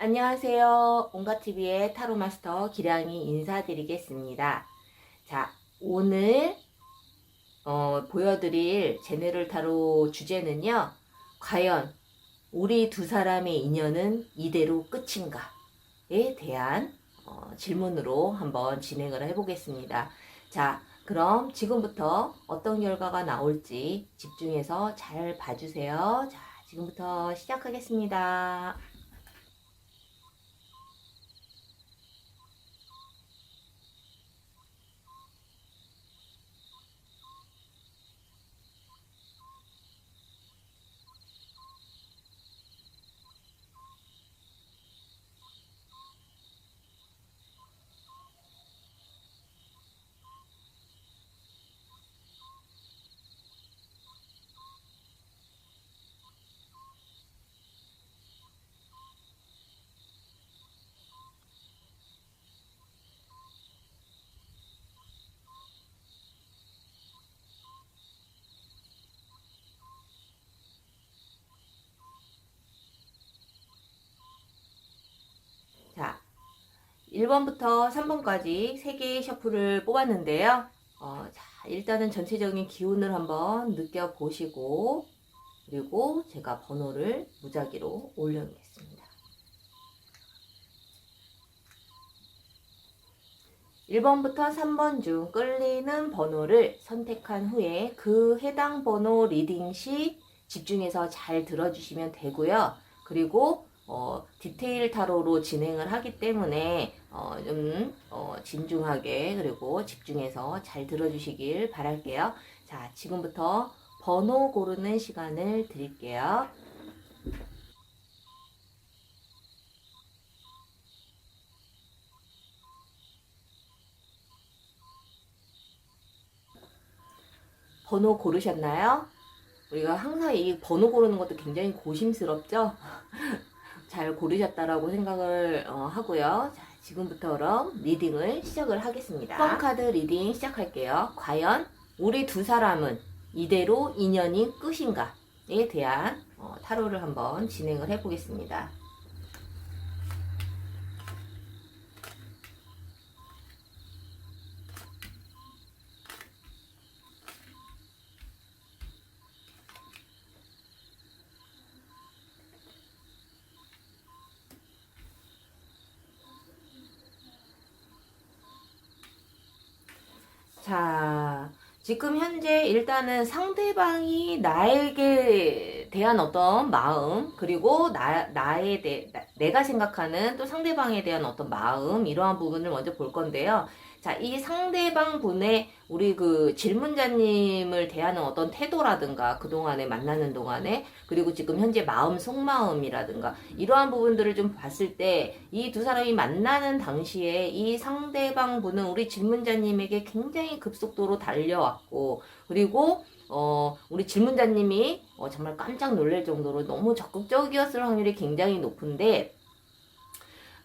안녕하세요. 온가TV의 타로마스터 기량이 인사드리겠습니다. 자, 오늘 보여드릴 제네럴 타로 주제는요. 과연 우리 두 사람의 인연은 이대로 끝인가에 대한 질문으로 한번 진행을 해보겠습니다. 자, 그럼 지금부터 어떤 결과가 나올지 집중해서 잘 봐주세요. 자, 지금부터 시작하겠습니다. 자, 1번부터 3번까지 3개의 셔플을 뽑았는데요. 자, 일단은 전체적인 기운을 한번 느껴보시고, 그리고 제가 번호를 무작위로 올려놓겠습니다. 1번부터 3번 중 끌리는 번호를 선택한 후에 그 해당 번호 리딩 시 집중해서 잘 들어주시면 되고요. 그리고 디테일 타로로 진행을 하기 때문에 좀 진중하게 그리고 집중해서 잘 들어주시길 바랄게요. 자, 지금부터 번호 고르는 시간을 드릴게요. 번호 고르셨나요? 우리가 항상 이 번호 고르는 것도 굉장히 고심스럽죠? 잘 고르셨다라고 생각을 하고요. 자, 지금부터 그럼 리딩을 시작을 하겠습니다. 1번 카드 리딩 시작할게요. 과연 우리 두 사람은 이대로 인연이 끝인가에 대한 타로를 한번 진행을 해보겠습니다. 자, 지금 현재 일단은 상대방이 나에게 대한 어떤 마음, 그리고 내가 생각하는 또 상대방에 대한 어떤 마음, 이러한 부분을 먼저 볼 건데요. 자, 이 상대방 분의 우리 그 질문자님을 대하는 어떤 태도라든가, 그동안에 만나는 동안에, 그리고 지금 현재 마음, 속마음이라든가, 이러한 부분들을 좀 봤을 때, 이 두 사람이 만나는 당시에 이 상대방 분은 우리 질문자님에게 굉장히 급속도로 달려왔고, 그리고 우리 질문자님이 정말 깜짝 놀랄 정도로 너무 적극적이었을 확률이 굉장히 높은데,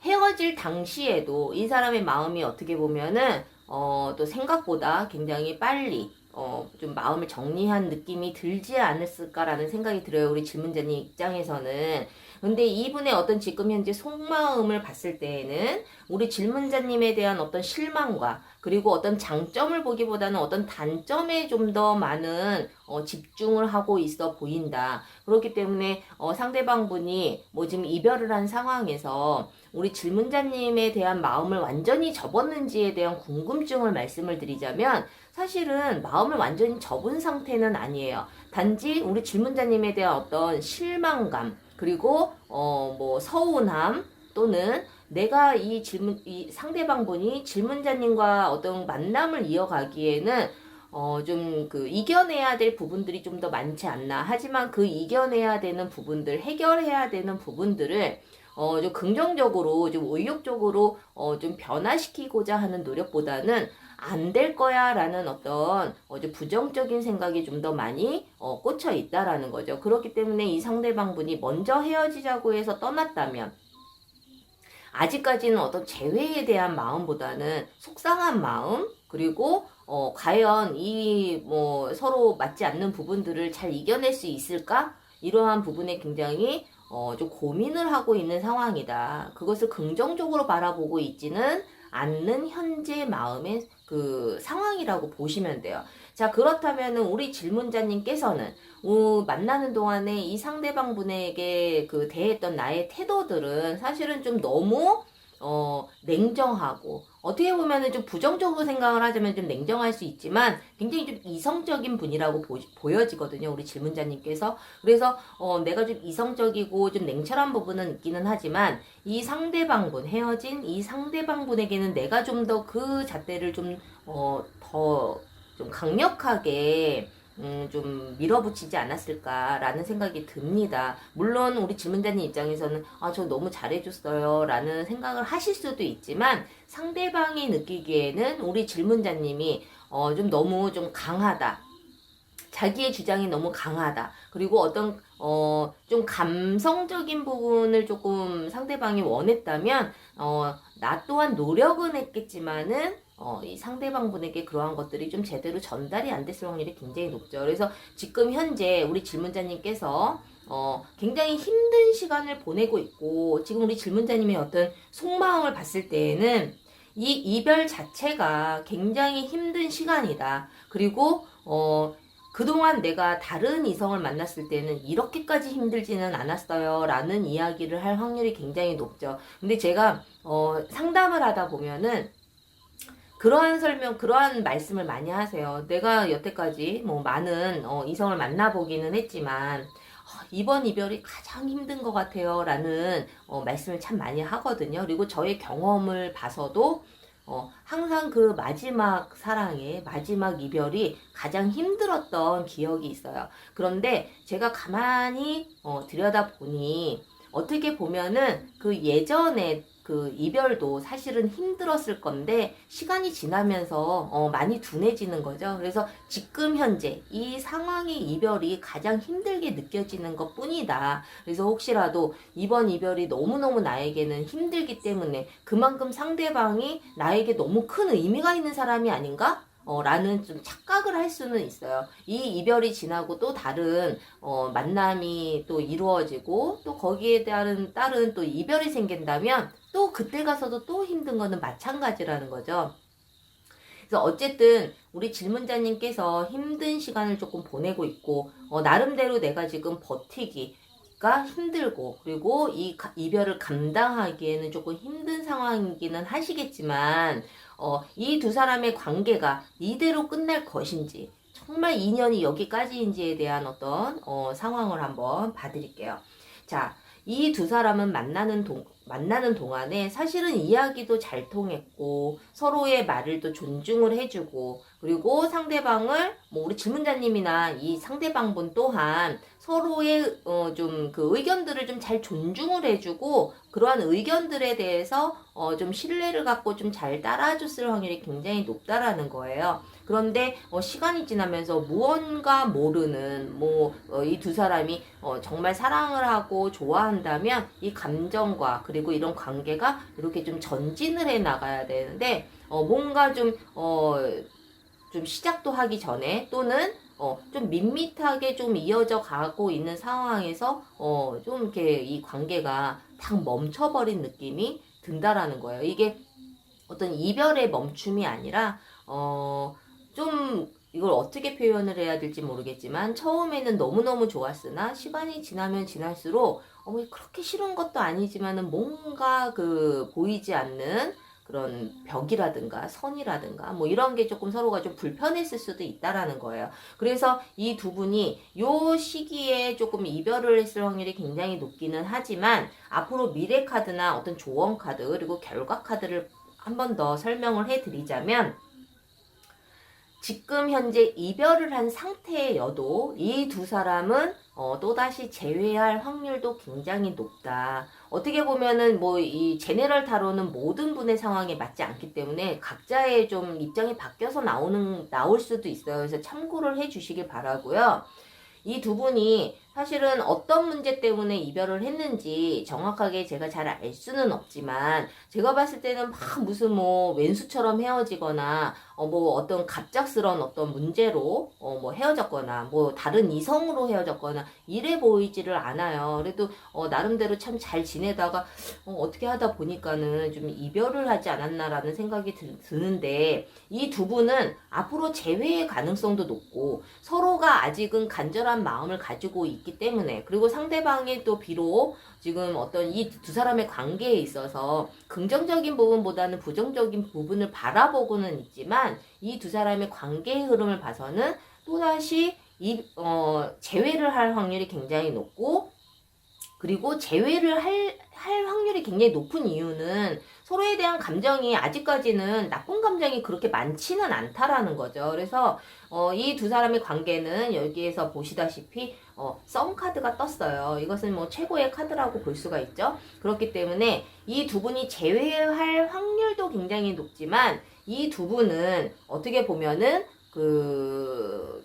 헤어질 당시에도 이 사람의 마음이 어떻게 보면은 또 생각보다 굉장히 빨리 좀 마음을 정리한 느낌이 들지 않았을까라는 생각이 들어요. 우리 질문자님 입장에서는. 근데 이분의 어떤 지금 현재 속마음을 봤을 때에는 우리 질문자님에 대한 어떤 실망과 그리고 어떤 장점을 보기보다는 어떤 단점에 좀 더 많은 집중을 하고 있어 보인다. 그렇기 때문에 상대방 분이 뭐 지금 이별을 한 상황에서 우리 질문자님에 대한 마음을 완전히 접었는지에 대한 궁금증을 말씀을 드리자면 사실은 마음을 완전히 접은 상태는 아니에요. 단지 우리 질문자님에 대한 어떤 실망감 그리고 뭐 서운함 또는 내가 이 상대방 분이 질문자님과 어떤 만남을 이어가기에는 좀 그 이겨내야 될 부분들이 좀 더 많지 않나. 하지만 그 이겨내야 되는 부분들, 해결해야 되는 부분들을 좀 긍정적으로, 좀 의욕적으로, 좀 변화시키고자 하는 노력보다는 안 될 거야 라는 어떤 좀 부정적인 생각이 좀 더 많이 꽂혀 있다라는 거죠. 그렇기 때문에 이 상대방 분이 먼저 헤어지자고 해서 떠났다면, 아직까지는 어떤 재회에 대한 마음보다는 속상한 마음, 그리고 과연 이 뭐 서로 맞지 않는 부분들을 잘 이겨낼 수 있을까? 이러한 부분에 굉장히 좀 고민을 하고 있는 상황이다. 그것을 긍정적으로 바라보고 있지는 않는 현재 마음의 그 상황이라고 보시면 돼요. 자, 그렇다면은 우리 질문자님께서는 만나는 동안에 이 상대방 분에게 그 대했던 나의 태도들은 사실은 좀 너무 냉정하고, 어떻게 보면은 좀 부정적으로 생각을 하자면 좀 냉정할 수 있지만 굉장히 좀 이성적인 분이라고 보여지거든요. 우리 질문자님께서. 그래서 내가 좀 이성적이고 좀 냉철한 부분은 있기는 하지만 이 상대방분, 헤어진 이 상대방분에게는 내가 좀 더 그 잣대를 더 좀 강력하게 좀 밀어붙이지 않았을까라는 생각이 듭니다. 물론 우리 질문자님 입장에서는 저 너무 잘해줬어요 라는 생각을 하실 수도 있지만, 상대방이 느끼기에는 우리 질문자님이 좀 너무 좀 강하다, 자기의 주장이 너무 강하다, 그리고 어떤 좀 감성적인 부분을 조금 상대방이 원했다면 나 또한 노력은 했겠지만은 이 상대방 분에게 그러한 것들이 좀 제대로 전달이 안 됐을 확률이 굉장히 높죠. 그래서 지금 현재 우리 질문자님께서 굉장히 힘든 시간을 보내고 있고, 지금 우리 질문자님의 어떤 속마음을 봤을 때에는 이 이별 자체가 굉장히 힘든 시간이다. 그리고 그동안 내가 다른 이성을 만났을 때는 이렇게까지 힘들지는 않았어요 라는 이야기를 할 확률이 굉장히 높죠. 근데 제가 상담을 하다 보면은 그러한 말씀을 많이 하세요. 내가 여태까지 뭐 많은 이성을 만나보기는 했지만 이번 이별이 가장 힘든 것 같아요 라는 말씀을 참 많이 하거든요. 그리고 저의 경험을 봐서도 항상 그 마지막 사랑의 마지막 이별이 가장 힘들었던 기억이 있어요. 그런데 제가 가만히 들여다보니 어떻게 보면은 그 예전에 그 이별도 사실은 힘들었을 건데 시간이 지나면서 많이 둔해지는 거죠. 그래서 지금 현재 이 상황의 이별이 가장 힘들게 느껴지는 것 뿐이다. 그래서 혹시라도 이번 이별이 너무너무 나에게는 힘들기 때문에 그만큼 상대방이 나에게 너무 큰 의미가 있는 사람이 아닌가? 라는 좀 착각을 할 수는 있어요. 이 이별이 지나고 또 다른 만남이 또 이루어지고 또 거기에 따른 또 이별이 생긴다면 또 그때 가서도 또 힘든 거는 마찬가지라는 거죠. 그래서 어쨌든 우리 질문자님께서 힘든 시간을 조금 보내고 있고 나름대로 내가 지금 버티기가 힘들고, 그리고 이 이별을 감당하기에는 조금 힘든 상황이기는 하시겠지만 이 두 사람의 관계가 이대로 끝날 것인지, 정말 인연이 여기까지인지에 대한 어떤 상황을 한번 봐드릴게요. 자, 이 두 사람은 만나는 동안에 사실은 이야기도 잘 통했고 서로의 말을 또 존중을 해주고, 그리고 상대방을 뭐 우리 질문자님이나 이 상대방분 또한 서로의 좀 그 의견들을 좀 잘 존중을 해주고, 그러한 의견들에 대해서 좀 신뢰를 갖고 좀 잘 따라줬을 확률이 굉장히 높다라는 거예요. 그런데 시간이 지나면서 무언가 모르는 이 두 사람이 정말 사랑을 하고 좋아한다면 이 감정과 그리고 이런 관계가 이렇게 좀 전진을 해 나가야 되는데 뭔가 좀 시작도 하기 전에, 또는 좀 밋밋하게 좀 이어져 가고 있는 상황에서 좀 이렇게 이 관계가 딱 멈춰버린 느낌이 든다라는 거예요. 이게 어떤 이별의 멈춤이 아니라 좀 이걸 어떻게 표현을 해야 될지 모르겠지만, 처음에는 너무너무 좋았으나 시간이 지나면 지날수록 그렇게 싫은 것도 아니지만은 뭔가 그 보이지 않는 그런 벽이라든가 선이라든가 뭐 이런 게 조금 서로가 좀 불편했을 수도 있다라는 거예요. 그래서 이 두 분이 요 시기에 조금 이별을 했을 확률이 굉장히 높기는 하지만, 앞으로 미래 카드나 어떤 조언 카드 그리고 결과 카드를 한 번 더 설명을 해드리자면, 지금 현재 이별을 한 상태여도 이 두 사람은 또다시 재회할 확률도 굉장히 높다. 어떻게 보면은 이 제네럴 타로는 모든 분의 상황에 맞지 않기 때문에 각자의 좀 입장이 바뀌어서 나올 수도 있어요. 그래서 참고를 해 주시길 바라고요. 이 두 분이 사실은 어떤 문제 때문에 이별을 했는지 정확하게 제가 잘 알 수는 없지만, 제가 봤을 때는 막 무슨 뭐 왼수처럼 헤어지거나 뭐 어떤 갑작스러운 어떤 문제로 뭐 헤어졌거나 뭐 다른 이성으로 헤어졌거나 이래 보이지를 않아요. 그래도 나름대로 참 잘 지내다가 어떻게 하다 보니까는 좀 이별을 하지 않았나라는 생각이 드는데, 이 두 분은 앞으로 재회의 가능성도 높고 서로가 아직은 간절한 마음을 가지고 있기 때문에, 그리고 상대방이 또 비록 지금 어떤 이 두 사람의 관계에 있어서 긍정적인 부분보다는 부정적인 부분을 바라보고는 있지만, 이 두 사람의 관계의 흐름을 봐서는 또다시 재회를 할 확률이 굉장히 높고, 그리고 재회를 할 확률이 굉장히 높은 이유는 서로에 대한 감정이 아직까지는 나쁜 감정이 그렇게 많지는 않다라는 거죠. 그래서 이 두 사람의 관계는 여기에서 보시다시피 썸 카드가 떴어요. 이것은 뭐 최고의 카드라고 볼 수가 있죠. 그렇기 때문에 이 두 분이 재회할 확률도 굉장히 높지만, 이 두 분은 어떻게 보면은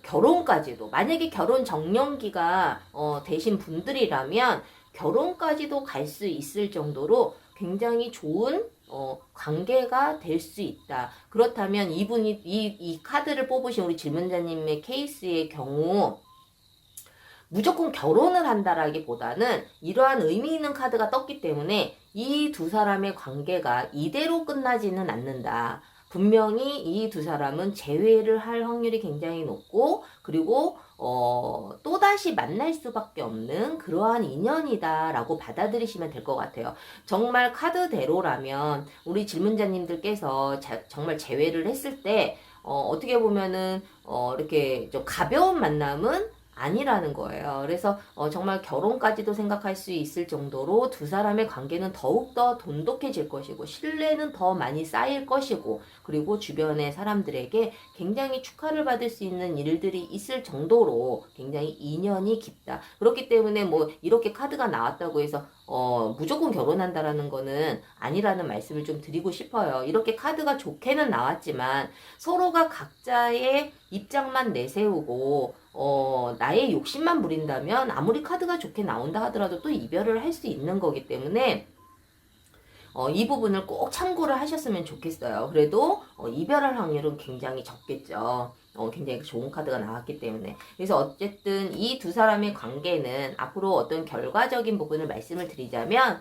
결혼까지도, 만약에 결혼 정년기가 되신 분들이라면 결혼까지도 갈 수 있을 정도로 굉장히 좋은 관계가 될 수 있다. 그렇다면 이분이 이 카드를 뽑으신 우리 질문자님의 케이스의 경우 무조건 결혼을 한다라기보다는 이러한 의미 있는 카드가 떴기 때문에 이 두 사람의 관계가 이대로 끝나지는 않는다. 분명히 이 두 사람은 재회를 할 확률이 굉장히 높고, 그리고 또다시 만날 수밖에 없는 그러한 인연이다라고 받아들이시면 될 것 같아요. 정말 카드대로라면 우리 질문자님들께서 정말 재회를 했을 때 어떻게 보면은 이렇게 좀 가벼운 만남은 아니라는 거예요. 그래서 정말 결혼까지도 생각할 수 있을 정도로 두 사람의 관계는 더욱더 돈독해질 것이고, 신뢰는 더 많이 쌓일 것이고, 그리고 주변의 사람들에게 굉장히 축하를 받을 수 있는 일들이 있을 정도로 굉장히 인연이 깊다. 그렇기 때문에 뭐 이렇게 카드가 나왔다고 해서 무조건 결혼한다라는 거는 아니라는 말씀을 좀 드리고 싶어요. 이렇게 카드가 좋게는 나왔지만 서로가 각자의 입장만 내세우고 나의 욕심만 부린다면 아무리 카드가 좋게 나온다 하더라도 또 이별을 할 수 있는 거기 때문에 이 부분을 꼭 참고를 하셨으면 좋겠어요. 그래도 이별할 확률은 굉장히 적겠죠. 굉장히 좋은 카드가 나왔기 때문에. 그래서 어쨌든 이 두 사람의 관계는 앞으로 어떤 결과적인 부분을 말씀을 드리자면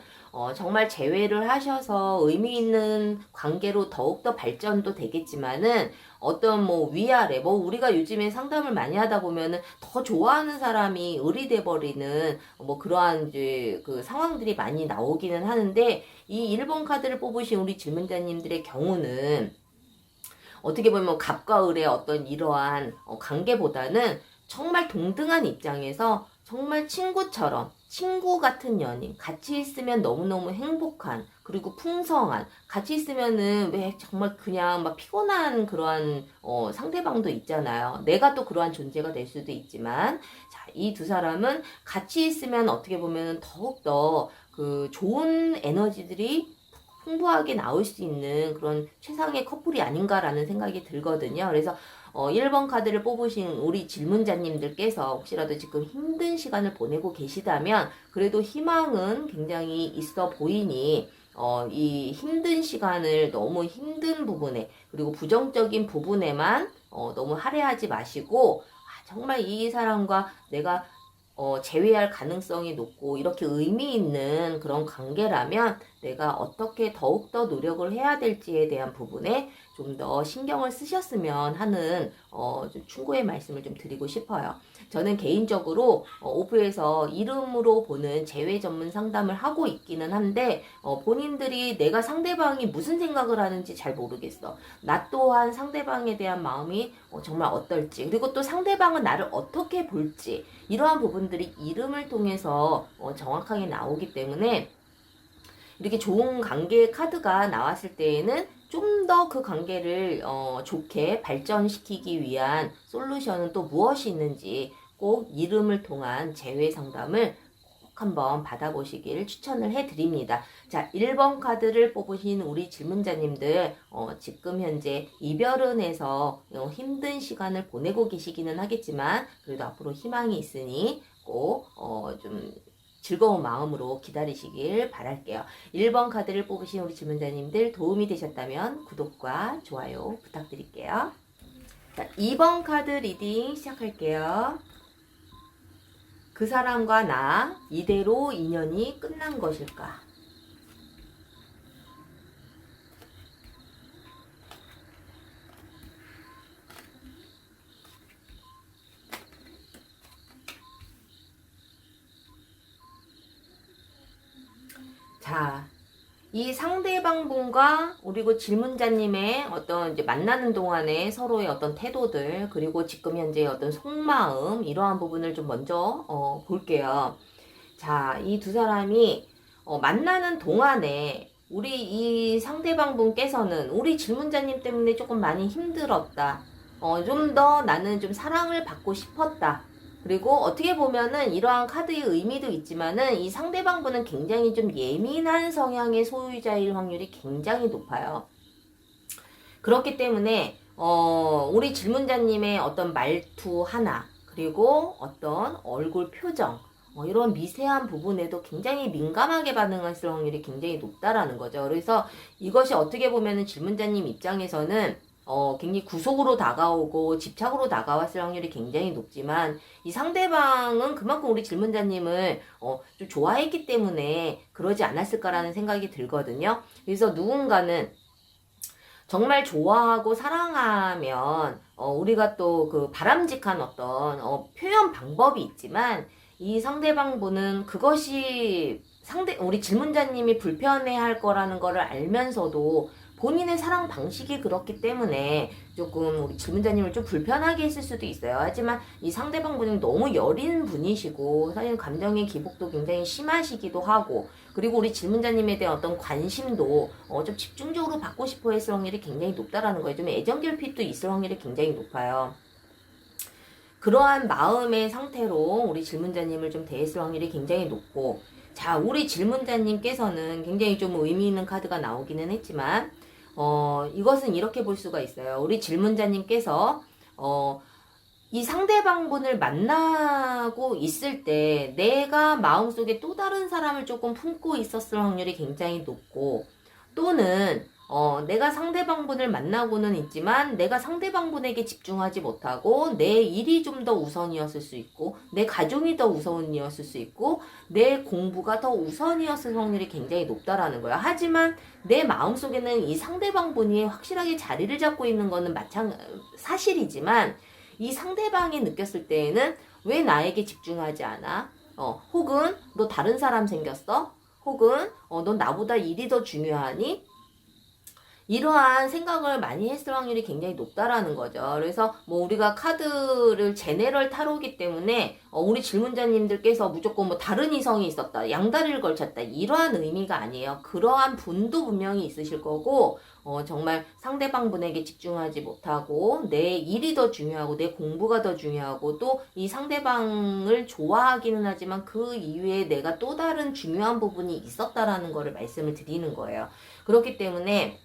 정말 재회를 하셔서 의미 있는 관계로 더욱더 발전도 되겠지만은, 어떤 뭐 위아래, 뭐 우리가 요즘에 상담을 많이 하다 보면은 더 좋아하는 사람이 을이 돼버리는 뭐 그러한 이제 그 상황들이 많이 나오기는 하는데, 이 1번 카드를 뽑으신 우리 질문자님들의 경우는 어떻게 보면 갑과 을의 어떤 이러한 관계보다는 정말 동등한 입장에서 정말 친구처럼, 친구 같은 연인, 같이 있으면 너무너무 행복한, 그리고 풍성한, 같이 있으면은 왜 정말 그냥 막 피곤한 그러한 상대방도 있잖아요. 내가 또 그러한 존재가 될 수도 있지만, 자, 이 두 사람은 같이 있으면 어떻게 보면 더욱더 그 좋은 에너지들이 풍부하게 나올 수 있는 그런 최상의 커플이 아닌가라는 생각이 들거든요. 그래서 1번 카드를 뽑으신 우리 질문자님들께서 혹시라도 지금 힘든 시간을 보내고 계시다면 그래도 희망은 굉장히 있어 보이니 이 힘든 시간을 너무 힘든 부분에, 그리고 부정적인 부분에만 너무 할애하지 마시고, 정말 이 사람과 내가 재회할 가능성이 높고 이렇게 의미 있는 그런 관계라면 내가 어떻게 더욱더 노력을 해야 될지에 대한 부분에 좀 더 신경을 쓰셨으면 하는 좀 충고의 말씀을 좀 드리고 싶어요. 저는 개인적으로 오프에서 이름으로 보는 재회 전문 상담을 하고 있기는 한데 본인들이 내가 상대방이 무슨 생각을 하는지 잘 모르겠어. 나 또한 상대방에 대한 마음이 정말 어떨지, 그리고 또 상대방은 나를 어떻게 볼지, 이러한 부분들이 이름을 통해서 정확하게 나오기 때문에 이렇게 좋은 관계 카드가 나왔을 때에는 좀 더 그 관계를 좋게 발전시키기 위한 솔루션은 또 무엇이 있는지 꼭 이름을 통한 재회 상담을 꼭 한번 받아보시길 추천을 해드립니다. 자, 1번 카드를 뽑으신 우리 질문자님들 지금 현재 이별은 해서 힘든 시간을 보내고 계시기는 하겠지만 그래도 앞으로 희망이 있으니 갖고 좀 즐거운 마음으로 기다리시길 바랄게요. 1번 카드를 뽑으신 우리 질문자님들 도움이 되셨다면 구독과 좋아요 부탁드릴게요. 자, 2번 카드 리딩 시작할게요. 그 사람과 나 이대로 인연이 끝난 것일까? 자, 이 상대방 분과 그리고 질문자님의 어떤 이제 만나는 동안에 서로의 어떤 태도들, 그리고 지금 현재 어떤 속마음, 이러한 부분을 좀 먼저 볼게요. 자, 이 두 사람이 만나는 동안에 우리 이 상대방 분께서는 우리 질문자님 때문에 조금 많이 힘들었다. 좀 더 나는 좀 사랑을 받고 싶었다. 그리고 어떻게 보면은 이러한 카드의 의미도 있지만은 이 상대방 분은 굉장히 좀 예민한 성향의 소유자일 확률이 굉장히 높아요. 그렇기 때문에 우리 질문자님의 어떤 말투 하나, 그리고 어떤 얼굴 표정, 이런 미세한 부분에도 굉장히 민감하게 반응했을 확률이 굉장히 높다라는 거죠. 그래서 이것이 어떻게 보면은 질문자님 입장에서는 굉장히 구속으로 다가오고 집착으로 다가왔을 확률이 굉장히 높지만, 이 상대방은 그만큼 우리 질문자님을 좀 좋아했기 때문에 그러지 않았을까라는 생각이 들거든요. 그래서 누군가는 정말 좋아하고 사랑하면 우리가 또 그 바람직한 어떤 표현 방법이 있지만, 이 상대방 분은 그것이 우리 질문자님이 불편해할 거라는 거를 알면서도 본인의 사랑 방식이 그렇기 때문에 조금 우리 질문자님을 좀 불편하게 했을 수도 있어요. 하지만 이 상대방 분은 너무 여린 분이시고 사실 감정의 기복도 굉장히 심하시기도 하고, 그리고 우리 질문자님에 대한 어떤 관심도 좀 집중적으로 받고 싶어 했을 확률이 굉장히 높다라는 거예요. 좀 애정 결핍도 있을 확률이 굉장히 높아요. 그러한 마음의 상태로 우리 질문자님을 좀 대했을 확률이 굉장히 높고, 자, 우리 질문자님께서는 굉장히 좀 의미 있는 카드가 나오기는 했지만, 이것은 이렇게 볼 수가 있어요. 우리 질문자님께서, 이 상대방 분을 만나고 있을 때 내가 마음속에 또 다른 사람을 조금 품고 있었을 확률이 굉장히 높고, 또는 내가 상대방 분을 만나고는 있지만 내가 상대방 분에게 집중하지 못하고 내 일이 좀 더 우선이었을 수 있고, 내 가족이 더 우선이었을 수 있고, 내 공부가 더 우선이었을 확률이 굉장히 높다라는 거예요. 하지만 내 마음속에는 이 상대방 분이 확실하게 자리를 잡고 있는 거는 사실이지만, 이 상대방이 느꼈을 때에는 왜 나에게 집중하지 않아? 혹은 너 다른 사람 생겼어? 혹은 넌 나보다 일이 더 중요하니? 이러한 생각을 많이 했을 확률이 굉장히 높다라는 거죠. 그래서 뭐 우리가 카드를 제네럴 타로이기 때문에 우리 질문자님들께서 무조건 뭐 다른 이성이 있었다, 양다리를 걸쳤다, 이러한 의미가 아니에요. 그러한 분도 분명히 있으실 거고, 정말 상대방 분에게 집중하지 못하고 내 일이 더 중요하고 내 공부가 더 중요하고, 또 이 상대방을 좋아하기는 하지만 그 이외에 내가 또 다른 중요한 부분이 있었다라는 거를 말씀을 드리는 거예요. 그렇기 때문에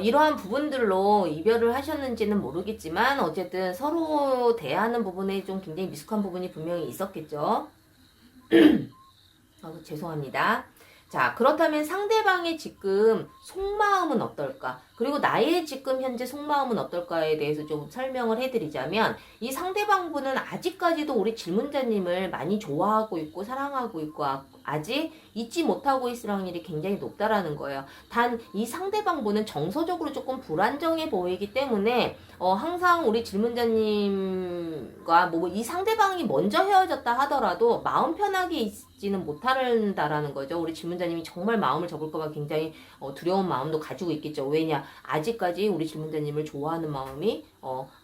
이러한 부분들로 이별을 하셨는지는 모르겠지만 어쨌든 서로 대하는 부분에 좀 굉장히 미숙한 부분이 분명히 있었겠죠. 죄송합니다. 자, 그렇다면 상대방의 지금 속마음은 어떨까? 그리고 나의 지금 현재 속마음은 어떨까에 대해서 좀 설명을 해드리자면, 이 상대방 분은 아직까지도 우리 질문자님을 많이 좋아하고 있고 사랑하고 있고 아직 잊지 못하고 있을 확률이 굉장히 높다라는 거예요. 단 이 상대방 분은 정서적으로 조금 불안정해 보이기 때문에 항상 우리 질문자님과 뭐 이 상대방이 먼저 헤어졌다 하더라도 마음 편하게 있지는 못한다라는 거죠. 우리 질문자님이 정말 마음을 접을까봐 굉장히 두려운 마음도 가지고 있겠죠. 왜냐? 아직까지 우리 질문자님을 좋아하는 마음이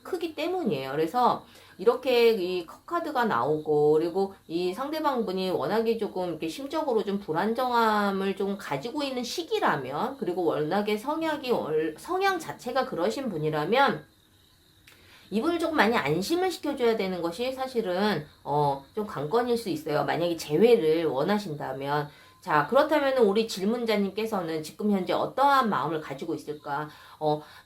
크기 때문이에요. 그래서 이렇게 이 카드가 나오고, 그리고 이 상대방 분이 워낙에 조금 이렇게 심적으로 좀 불안정함을 좀 가지고 있는 시기라면, 그리고 워낙에 성향 자체가 그러신 분이라면 이분을 조금 많이 안심을 시켜줘야 되는 것이 사실은 좀 관건일 수 있어요. 만약에 재회를 원하신다면. 자, 그렇다면 우리 질문자님께서는 지금 현재 어떠한 마음을 가지고 있을까?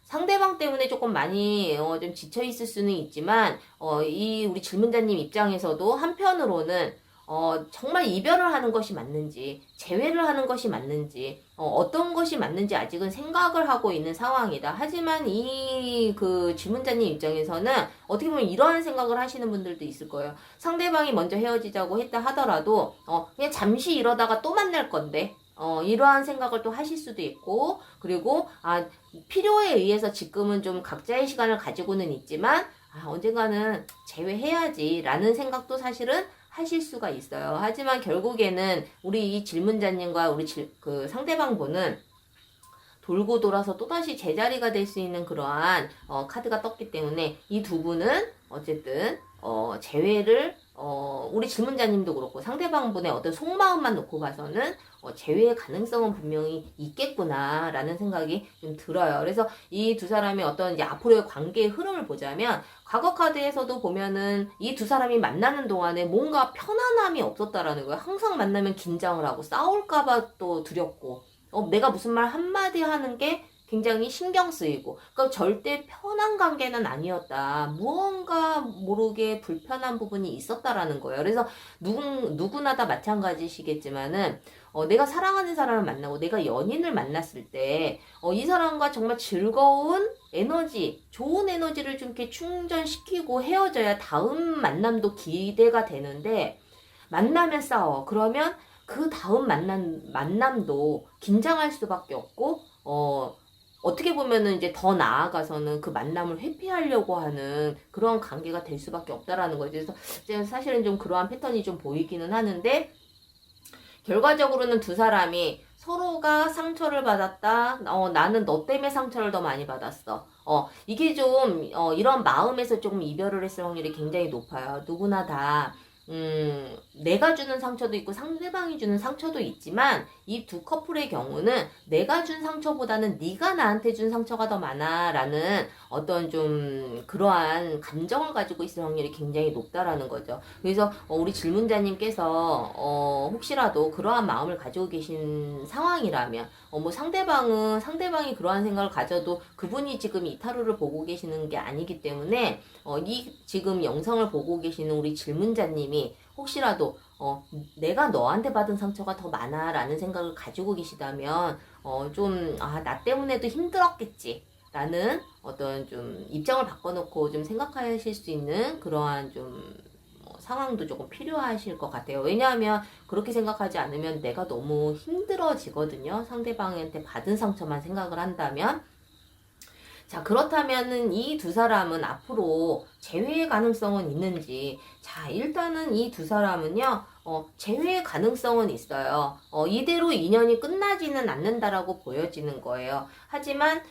상대방 때문에 조금 많이 좀 지쳐 있을 수는 있지만 이 우리 질문자님 입장에서도 한편으로는 정말 이별을 하는 것이 맞는지, 재회를 하는 것이 맞는지, 어떤 것이 맞는지 아직은 생각을 하고 있는 상황이다. 하지만 이 그 질문자님 입장에서는 어떻게 보면 이러한 생각을 하시는 분들도 있을 거예요. 상대방이 먼저 헤어지자고 했다 하더라도, 그냥 잠시 이러다가 또 만날 건데, 이러한 생각을 또 하실 수도 있고, 그리고, 필요에 의해서 지금은 좀 각자의 시간을 가지고는 있지만, 언젠가는 재회해야지, 라는 생각도 사실은 하실 수가 있어요. 하지만 결국에는 우리 이 질문자님과 우리 그 상대방분은 돌고 돌아서 또다시 제자리가 될 수 있는 그러한 카드가 떴기 때문에 이 두 분은 어쨌든 재회를 우리 질문자님도 그렇고 상대방분의 어떤 속마음만 놓고 봐서는 재회의 가능성은 분명히 있겠구나라는 생각이 좀 들어요. 그래서 이 두 사람의 어떤 이제 앞으로의 관계의 흐름을 보자면 과거 카드에서도 보면은 이 두 사람이 만나는 동안에 뭔가 편안함이 없었다라는 거예요. 항상 만나면 긴장을 하고 싸울까봐 또 두렵고 내가 무슨 말 한마디 하는 게 굉장히 신경 쓰이고, 그러니까 절대 편한 관계는 아니었다. 무언가 모르게 불편한 부분이 있었다라는 거예요. 그래서 누구나 다 마찬가지시겠지만은, 내가 사랑하는 사람을 만나고 내가 연인을 만났을 때, 이 사람과 정말 즐거운 에너지, 좋은 에너지를 좀 이렇게 충전시키고 헤어져야 다음 만남도 기대가 되는데, 만나면 싸워. 그러면 그 다음 만남도 긴장할 수밖에 없고, 어떻게 보면은 이제 더 나아가서는 그 만남을 회피하려고 하는 그런 관계가 될 수밖에 없다라는 거죠. 그래서 사실은 좀 그러한 패턴이 좀 보이기는 하는데, 결과적으로는 두 사람이 서로가 상처를 받았다. 나는 너 때문에 상처를 더 많이 받았어. 이게 좀, 이런 마음에서 조금 이별을 했을 확률이 굉장히 높아요. 누구나 다, 내가 주는 상처도 있고 상대방이 주는 상처도 있지만 이 두 커플의 경우는 내가 준 상처보다는 네가 나한테 준 상처가 더 많아라는 어떤 좀 그러한 감정을 가지고 있을 확률이 굉장히 높다라는 거죠. 그래서 우리 질문자님께서 혹시라도 그러한 마음을 가지고 계신 상황이라면 뭐 상대방이 그러한 생각을 가져도 그분이 지금 이 타로를 보고 계시는 게 아니기 때문에 이 지금 영상을 보고 계시는 우리 질문자님이 혹시라도 내가 너한테 받은 상처가 더 많아 라는 생각을 가지고 계시다면 나 때문에도 힘들었겠지 라는 어떤 좀 입장을 바꿔놓고 좀 생각하실 수 있는 그러한 좀 상황도 조금 필요하실 것 같아요. 왜냐하면 그렇게 생각하지 않으면 내가 너무 힘들어지거든요. 상대방한테 받은 상처만 생각을 한다면. 자, 그렇다면은 이 두 사람은 앞으로 재회의 가능성은 있는지. 자, 일단은 이 두 사람은요, 재회의 가능성은 있어요. 이대로 인연이 끝나지는 않는다라고 보여지는 거예요. 하지만,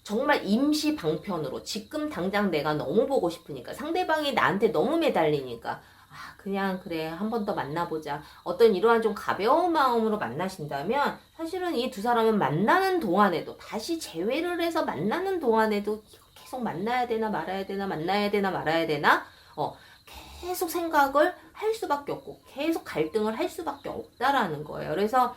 정말 임시 방편으로 지금 당장 내가 너무 보고 싶으니까 상대방이 나한테 너무 매달리니까 그냥 그래 한 번 더 만나보자 어떤 이러한 좀 가벼운 마음으로 만나신다면 사실은 이 두 사람은 만나는 동안에도 다시 재회를 해서 만나는 동안에도 계속 만나야 되나 말아야 되나 만나야 되나 말아야 되나 계속 생각을 할 수밖에 없고 계속 갈등을 할 수밖에 없다라는 거예요. 그래서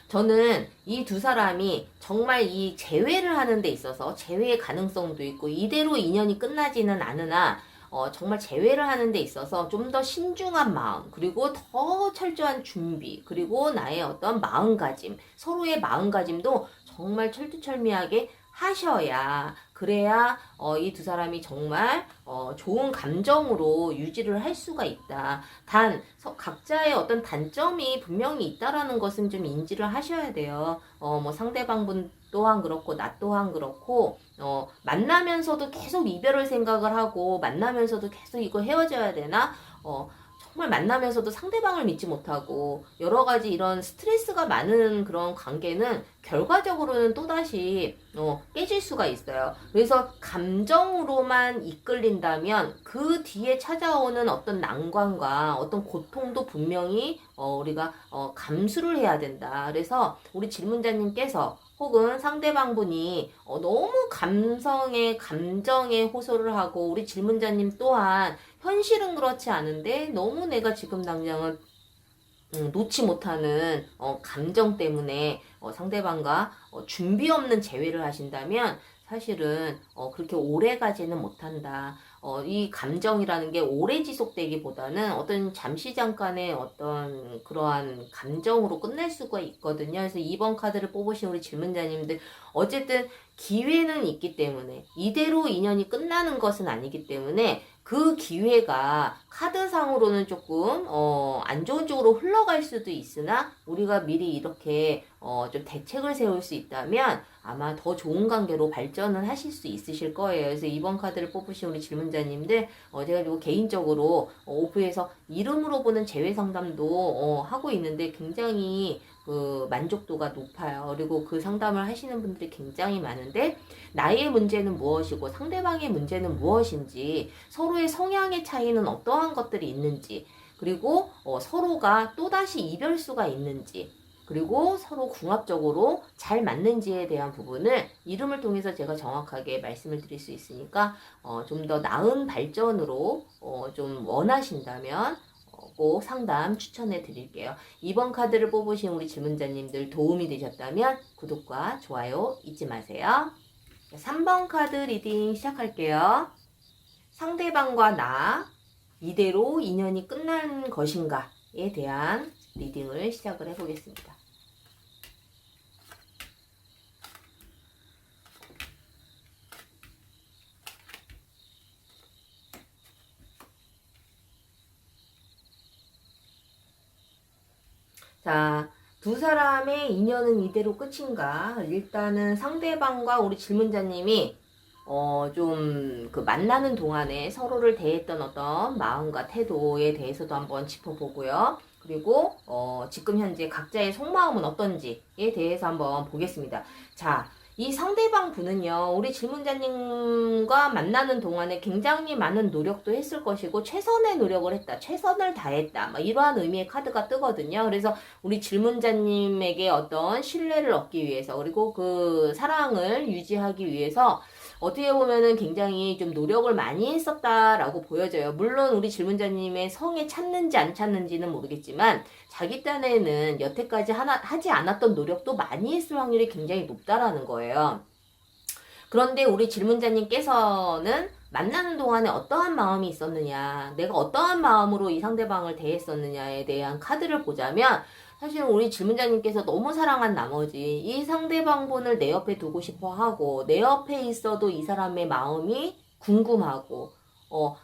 저는 이 두 사람이 정말 이 재회를 하는 데 있어서 재회의 가능성도 있고 이대로 인연이 끝나지는 않으나 정말 재회를 하는 데 있어서 좀 더 신중한 마음 그리고 더 철저한 준비 그리고 나의 어떤 마음가짐 서로의 마음가짐도 정말 철두철미하게 하셔야 그래야 이 두 사람이 정말 좋은 감정으로 유지를 할 수가 있다. 단 각자의 어떤 단점이 분명히 있다라는 것은 좀 인지를 하셔야 돼요. 뭐 상대방분 또한 그렇고 나 또한 그렇고 만나면서도 계속 이별을 생각을 하고 만나면서도 계속 이거 헤어져야 되나? 정말 만나면서도 상대방을 믿지 못하고 여러 가지 이런 스트레스가 많은 그런 관계는 결과적으로는 또다시 깨질 수가 있어요. 그래서 감정으로만 이끌린다면 그 뒤에 찾아오는 어떤 난관과 어떤 고통도 분명히 우리가 감수를 해야 된다. 그래서 우리 질문자님께서 혹은 상대방분이 너무 감정에 호소를 하고 우리 질문자님 또한 현실은 그렇지 않은데 너무 내가 지금 당장은 놓지 못하는 감정 때문에 상대방과 준비 없는 재회를 하신다면 사실은 그렇게 오래 가지는 못한다. 이 감정이라는 게 오래 지속되기보다는 어떤 잠시 잠깐의 어떤 그러한 감정으로 끝날 수가 있거든요. 그래서 2번 카드를 뽑으신 우리 질문자님들 어쨌든 기회는 있기 때문에 이대로 인연이 끝나는 것은 아니기 때문에 그 기회가 카드상으로는 조금 안 좋은 쪽으로 흘러갈 수도 있으나 우리가 미리 이렇게 좀 대책을 세울 수 있다면 아마 더 좋은 관계로 발전을 하실 수 있으실 거예요. 그래서 이번 카드를 뽑으신 우리 질문자님들 제가 그리고 개인적으로 오프에서 이름으로 보는 재회 상담도 하고 있는데 굉장히 그 만족도가 높아요. 그리고 그 상담을 하시는 분들이 굉장히 많은데 나의 문제는 무엇이고 상대방의 문제는 무엇인지 서로의 성향의 차이는 어떠한 것들이 있는지 그리고 서로가 또다시 이별수가 있는지 그리고 서로 궁합적으로 잘 맞는지에 대한 부분을 이름을 통해서 제가 정확하게 말씀을 드릴 수 있으니까 좀 더 나은 발전으로 좀 원하신다면 꼭 상담 추천해 드릴게요. 2번 카드를 뽑으신 우리 질문자님들 도움이 되셨다면 구독과 좋아요 잊지 마세요. 3번 카드 리딩 시작할게요. 상대방과 나 이대로 인연이 끝난 것인가에 대한 리딩을 시작을 해보겠습니다. 자, 두 사람의 인연은 이대로 끝인가? 일단은 상대방과 우리 질문자님이 좀 그 만나는 동안에 서로를 대했던 어떤 마음과 태도에 대해서도 한번 짚어보고요. 그리고 지금 현재 각자의 속마음은 어떤지에 대해서 한번 보겠습니다. 자, 이 상대방 분은요, 우리 질문자님과 만나는 동안에 굉장히 많은 노력도 했을 것이고, 최선의 노력을 했다, 최선을 다했다, 막 이러한 의미의 카드가 뜨거든요. 그래서 우리 질문자님에게 어떤 신뢰를 얻기 위해서, 그리고 그 사랑을 유지하기 위해서, 어떻게 보면은 굉장히 좀 노력을 많이 했었다라고 보여져요. 물론 우리 질문자님의 성에 찼는지 안 찼는지는 모르겠지만 자기 딴에는 여태까지 하지 않았던 노력도 많이 했을 확률이 굉장히 높다라는 거예요. 그런데 우리 질문자님께서는 만나는 동안에 어떠한 마음이 있었느냐, 내가 어떠한 마음으로 이 상대방을 대했었느냐에 대한 카드를 보자면 사실 우리 질문자님께서 너무 사랑한 나머지 이 상대방 분을 내 옆에 두고 싶어 하고 내 옆에 있어도 이 사람의 마음이 궁금하고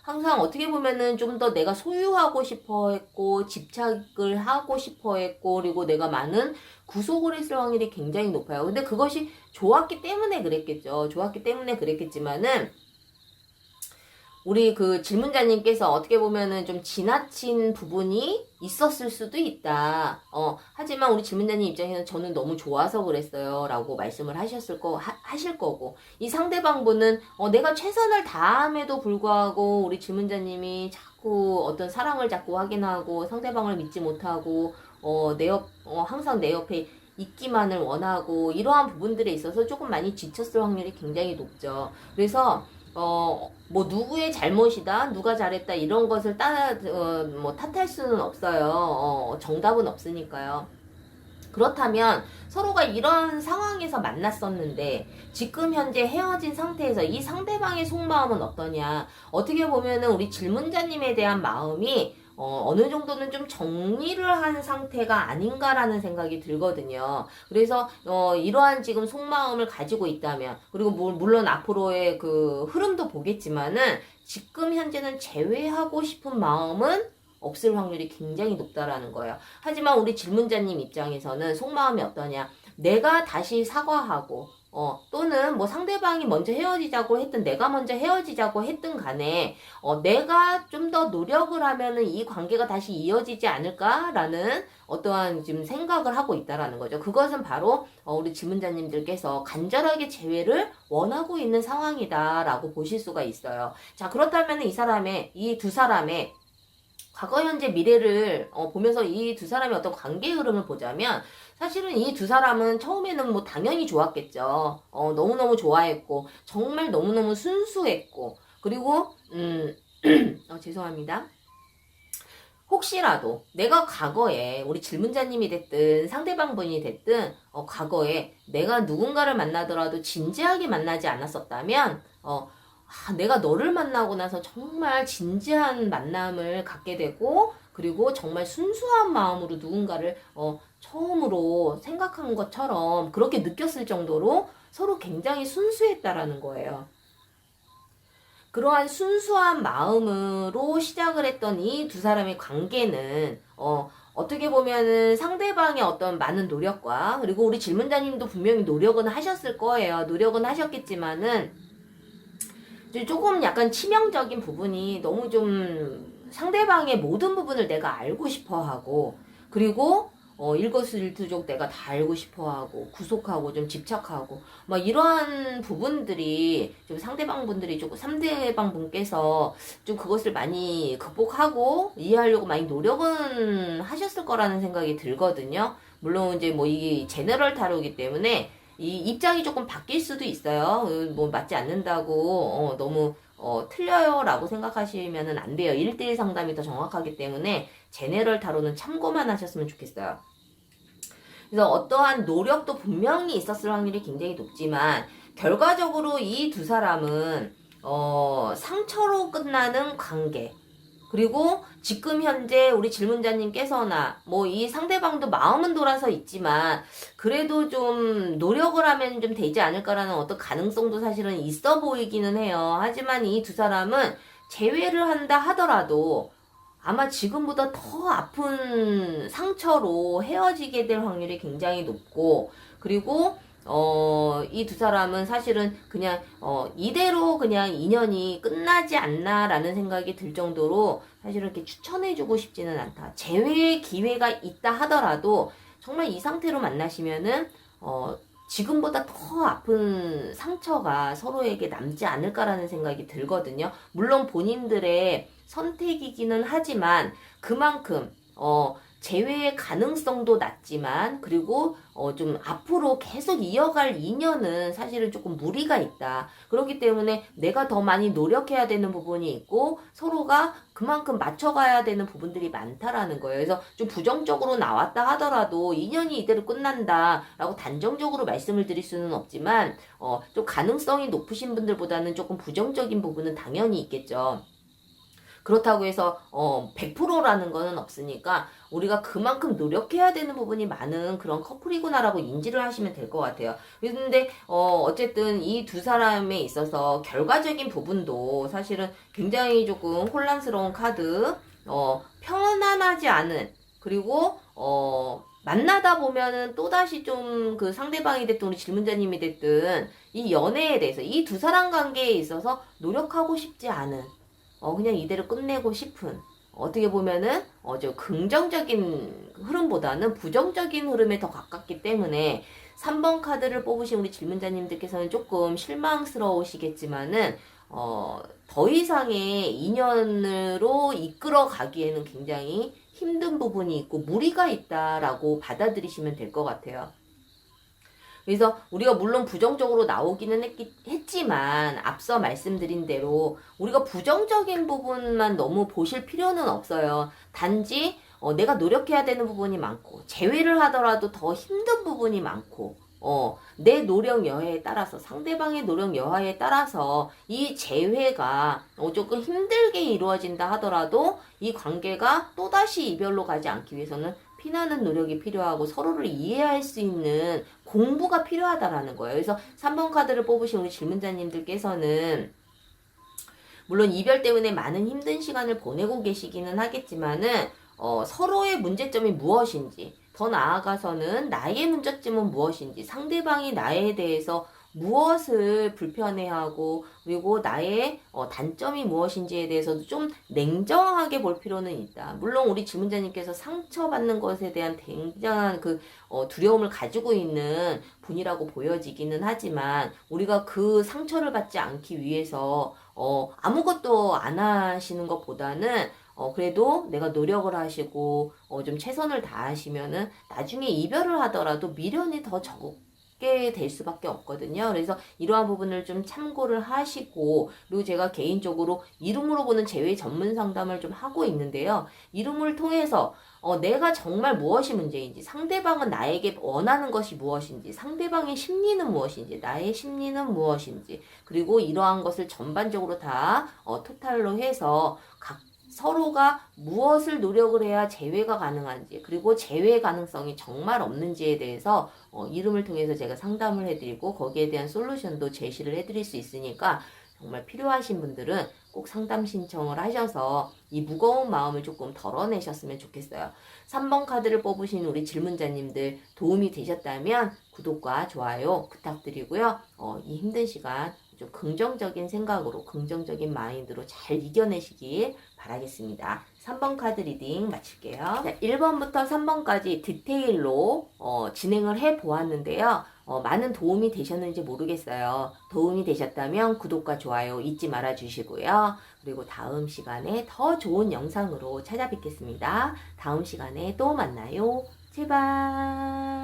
항상 어떻게 보면은 좀 더 내가 소유하고 싶어 했고 집착을 하고 싶어 했고 그리고 내가 많은 구속을 했을 확률이 굉장히 높아요. 근데 그것이 좋았기 때문에 그랬겠죠. 좋았기 때문에 그랬겠지만은 우리 그 질문자님께서 어떻게 보면은 좀 지나친 부분이 있었을 수도 있다. 하지만 우리 질문자님 입장에서는 저는 너무 좋아서 그랬어요. 라고 말씀을 하실 거고. 이 상대방 분은, 내가 최선을 다함에도 불구하고 우리 질문자님이 자꾸 어떤 사랑을 자꾸 확인하고 상대방을 믿지 못하고, 항상 내 옆에 있기만을 원하고 이러한 부분들에 있어서 조금 많이 지쳤을 확률이 굉장히 높죠. 그래서 뭐 누구의 잘못이다, 누가 잘했다 이런 것을 뭐 탓할 수는 없어요. 정답은 없으니까요. 그렇다면 서로가 이런 상황에서 만났었는데 지금 현재 헤어진 상태에서 이 상대방의 속마음은 어떠냐? 어떻게 보면은 우리 질문자님에 대한 마음이 어느 정도는 좀 정리를 한 상태가 아닌가라는 생각이 들거든요. 그래서 이러한 지금 속마음을 가지고 있다면 그리고 물론 앞으로의 그 흐름도 보겠지만은 지금 현재는 제외하고 싶은 마음은 없을 확률이 굉장히 높다라는 거예요. 하지만 우리 질문자님 입장에서는 속마음이 어떠냐? 내가 다시 사과하고 또는 뭐 상대방이 먼저 헤어지자고 했든 내가 먼저 헤어지자고 했든 간에 내가 좀 더 노력을 하면은 이 관계가 다시 이어지지 않을까라는 어떠한 지금 생각을 하고 있다라는 거죠. 그것은 바로 우리 질문자님들께서 간절하게 재회를 원하고 있는 상황이다라고 보실 수가 있어요. 자, 그렇다면 이 두 사람의 과거, 현재, 미래를 보면서 이 두 사람의 어떤 관계의 흐름을 보자면 사실은 이 두 사람은 처음에는 뭐 당연히 좋았겠죠. 너무너무 좋아했고 정말 너무너무 순수했고 그리고 죄송합니다. 혹시라도 내가 과거에 우리 질문자님이 됐든 상대방 분이 됐든 과거에 내가 누군가를 만나더라도 진지하게 만나지 않았었다면 내가 너를 만나고 나서 정말 진지한 만남을 갖게 되고 그리고 정말 순수한 마음으로 누군가를 처음으로 생각한 것처럼 그렇게 느꼈을 정도로 서로 굉장히 순수했다라는 거예요. 그러한 순수한 마음으로 시작을 했던 이 두 사람의 관계는 어떻게 보면은 상대방의 어떤 많은 노력과 그리고 우리 질문자님도 분명히 노력은 하셨을 거예요. 노력은 하셨겠지만은 조금 약간 치명적인 부분이 너무 좀 상대방의 모든 부분을 내가 알고 싶어 하고 그리고 일거수일투족 내가 다 알고 싶어 하고 구속하고 좀 집착하고 막 이러한 부분들이 좀 상대방 분들이 조금 상대방 분께서 좀 그것을 많이 극복하고 이해하려고 많이 노력은 하셨을 거라는 생각이 들거든요. 물론 이제 뭐 이게 제너럴 타로이기 때문에 이 입장이 조금 바뀔 수도 있어요. 뭐 맞지 않는다고 너무 틀려요 라고 생각하시면은 안 돼요. 1대1 상담이 더 정확하기 때문에 제네럴 타로는 참고만 하셨으면 좋겠어요. 그래서 어떠한 노력도 분명히 있었을 확률이 굉장히 높지만 결과적으로 이 두 사람은 상처로 끝나는 관계 그리고 지금 현재 우리 질문자님께서나 뭐 이 상대방도 마음은 돌아서 있지만 그래도 좀 노력을 하면 좀 되지 않을까라는 어떤 가능성도 사실은 있어 보이기는 해요. 하지만 이 두 사람은 재회를 한다 하더라도 아마 지금보다 더 아픈 상처로 헤어지게 될 확률이 굉장히 높고 그리고 이 두 사람은 사실은 그냥 이대로 그냥 인연이 끝나지 않나라는 생각이 들 정도로 사실은 이렇게 추천해주고 싶지는 않다. 재회의 기회가 있다 하더라도 정말 이 상태로 만나시면은 지금보다 더 아픈 상처가 서로에게 남지 않을까라는 생각이 들거든요. 물론 본인들의 선택이기는 하지만 그만큼 재회의 가능성도 낮지만 그리고 좀 앞으로 계속 이어갈 인연은 사실은 조금 무리가 있다. 그렇기 때문에 내가 더 많이 노력해야 되는 부분이 있고 서로가 그만큼 맞춰가야 되는 부분들이 많다라는 거예요. 그래서 좀 부정적으로 나왔다 하더라도 인연이 이대로 끝난다라고 단정적으로 말씀을 드릴 수는 없지만 좀 가능성이 높으신 분들보다는 조금 부정적인 부분은 당연히 있겠죠. 그렇다고 해서 100%라는 거는 없으니까 우리가 그만큼 노력해야 되는 부분이 많은 그런 커플이구나라고 인지를 하시면 될 것 같아요. 근데 어쨌든 이 두 사람에 있어서 결과적인 부분도 사실은 굉장히 조금 혼란스러운 카드, 편안하지 않은 그리고 만나다 보면은 또다시 좀 그 상대방이 됐든 우리 질문자님이 됐든 이 연애에 대해서 이 두 사람 관계에 있어서 노력하고 싶지 않은 그냥 이대로 끝내고 싶은 어떻게 보면은 저 긍정적인 흐름보다는 부정적인 흐름에 더 가깝기 때문에 3번 카드를 뽑으신 우리 질문자님들께서는 조금 실망스러우시겠지만은 더 이상의 인연으로 이끌어 가기에는 굉장히 힘든 부분이 있고 무리가 있다라고 받아들이시면 될 것 같아요. 그래서 우리가 물론 부정적으로 나오기는 했지만 앞서 말씀드린 대로 우리가 부정적인 부분만 너무 보실 필요는 없어요. 단지 내가 노력해야 되는 부분이 많고 재회를 하더라도 더 힘든 부분이 많고 내 노력 여하에 따라서 상대방의 노력 여하에 따라서 이 재회가 조금 힘들게 이루어진다 하더라도 이 관계가 또다시 이별로 가지 않기 위해서는 피나는 노력이 필요하고 서로를 이해할 수 있는 공부가 필요하다라는 거예요. 그래서 3번 카드를 뽑으신 우리 질문자님들께서는 물론 이별 때문에 많은 힘든 시간을 보내고 계시기는 하겠지만은 서로의 문제점이 무엇인지 더 나아가서는 나의 문제점은 무엇인지 상대방이 나에 대해서 무엇을 불편해하고 그리고 나의 단점이 무엇인지에 대해서도 좀 냉정하게 볼 필요는 있다. 물론 우리 질문자님께서 상처받는 것에 대한 굉장한 그 두려움을 가지고 있는 분이라고 보여지기는 하지만 우리가 그 상처를 받지 않기 위해서 아무것도 안 하시는 것보다는 그래도 내가 노력을 하시고 좀 최선을 다하시면은 나중에 이별을 하더라도 미련이 더 쉽게 될 수밖에 없거든요. 그래서 이러한 부분을 좀 참고를 하시고, 그리고 제가 개인적으로 이름으로 보는 재회 전문 상담을 좀 하고 있는데요. 이름을 통해서 내가 정말 무엇이 문제인지, 상대방은 나에게 원하는 것이 무엇인지, 상대방의 심리는 무엇인지, 나의 심리는 무엇인지, 그리고 이러한 것을 전반적으로 다 토탈로 해서 서로가 무엇을 노력을 해야 재회가 가능한지, 그리고 재회 가능성이 정말 없는지에 대해서 이름을 통해서 제가 상담을 해드리고 거기에 대한 솔루션도 제시를 해드릴 수 있으니까, 정말 필요하신 분들은 꼭 상담 신청을 하셔서 이 무거운 마음을 조금 덜어내셨으면 좋겠어요. 3번 카드를 뽑으신 우리 질문자님들 도움이 되셨다면 구독과 좋아요 부탁드리고요. 이 힘든 시간 좀 긍정적인 생각으로, 긍정적인 마인드로 잘 이겨내시길 바라겠습니다. 3번 카드 리딩 마칠게요. 자, 1번부터 3번까지 디테일로 진행을 해 보았는데요. 많은 도움이 되셨는지 모르겠어요. 도움이 되셨다면 구독과 좋아요 잊지 말아 주시고요. 그리고 다음 시간에 더 좋은 영상으로 찾아뵙겠습니다. 다음 시간에 또 만나요. 제발.